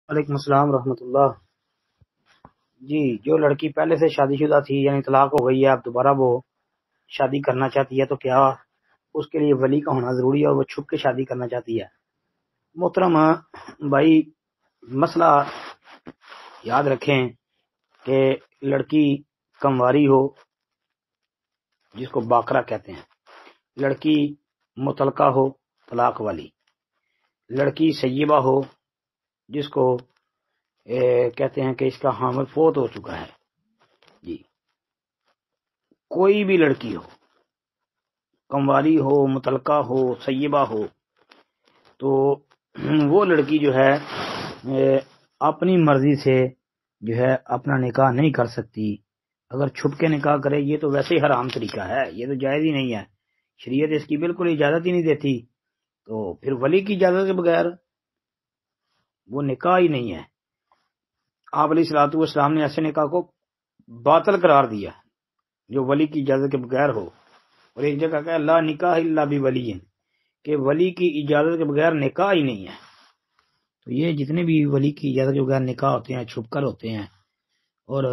وعلیکم السلام ورحمۃ اللہ۔ جی، جو لڑکی پہلے سے شادی شدہ تھی یعنی طلاق ہو گئی ہے، اب دوبارہ وہ شادی کرنا چاہتی ہے تو کیا اس کے لیے ولی کا ہونا ضروری ہے اور وہ چھپ کے شادی کرنا چاہتی ہے؟ محترم بھائی، مسئلہ یاد رکھیں کہ لڑکی کمواری ہو جس کو باقرہ کہتے ہیں، لڑکی مطلقہ ہو طلاق والی، لڑکی سیبہ ہو جس کو کہتے ہیں کہ اس کا حامل فوت ہو چکا ہے، جی، کوئی بھی لڑکی ہو، کمواری ہو، مطلقہ ہو، سیبہ ہو، تو وہ لڑکی جو ہے اپنی مرضی سے جو ہے اپنا نکاح نہیں کر سکتی۔ اگر چھپ کے نکاح کرے یہ تو ویسے ہی حرام طریقہ ہے، یہ تو جائز ہی نہیں ہے، شریعت اس کی بالکل اجازت ہی نہیں دیتی، تو پھر ولی کی اجازت کے بغیر وہ نکاح ہی نہیں ہے۔ آپ علیہ الصلوۃ والسلام نے ایسے نکاح کو باطل قرار دیا جو ولی کی اجازت کے بغیر ہو، اور ایک جگہ کہ لا نکاح الا بولی، کہ ولی کی اجازت کے بغیر نکاح ہی نہیں ہے۔ تو یہ جتنے بھی ولی کی اجازت کے بغیر نکاح ہوتے ہیں چھپ کر ہوتے ہیں اور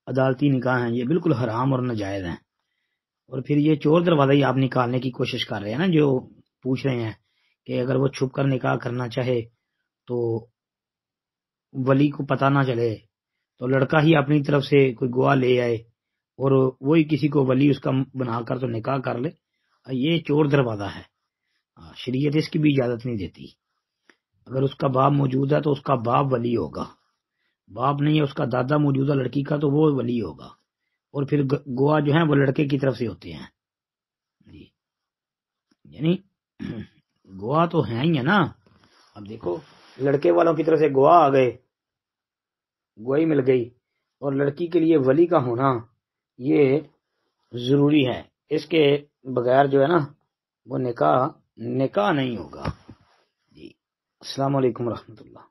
عدالتی نکاح ہیں، یہ بالکل حرام اور ناجائز ہیں۔ اور پھر یہ چور دروازہ ہی آپ نکالنے کی کوشش کر رہے ہیں نا، جو پوچھ رہے ہیں کہ اگر وہ چھپ کر نکاح کرنا چاہے تو ولی کو پتہ نہ چلے، تو لڑکا ہی اپنی طرف سے کوئی گواہ لے آئے اور وہی کسی کو ولی اس کا بنا کر تو نکاح کر لے، یہ چور دروازہ ہے، شریعت اس کی بھی اجازت نہیں دیتی۔ اگر اس کا باپ موجود ہے تو اس کا باپ ولی ہوگا، باپ نہیں ہے اس کا دادا موجودہ لڑکی کا تو وہ ولی ہوگا، اور پھر گواہ جو ہیں وہ لڑکے کی طرف سے ہوتے ہیں، جی، یعنی گواہ تو ہیں ہی ہے نا۔ اب دیکھو لڑکے والوں کی طرف سے گواہ آ گئے، گواہی مل گئی، اور لڑکی کے لیے ولی کا ہونا یہ ضروری ہے، اس کے بغیر جو ہے نا وہ نکاح نہیں ہوگا۔ جی، السلام علیکم ورحمۃ اللہ۔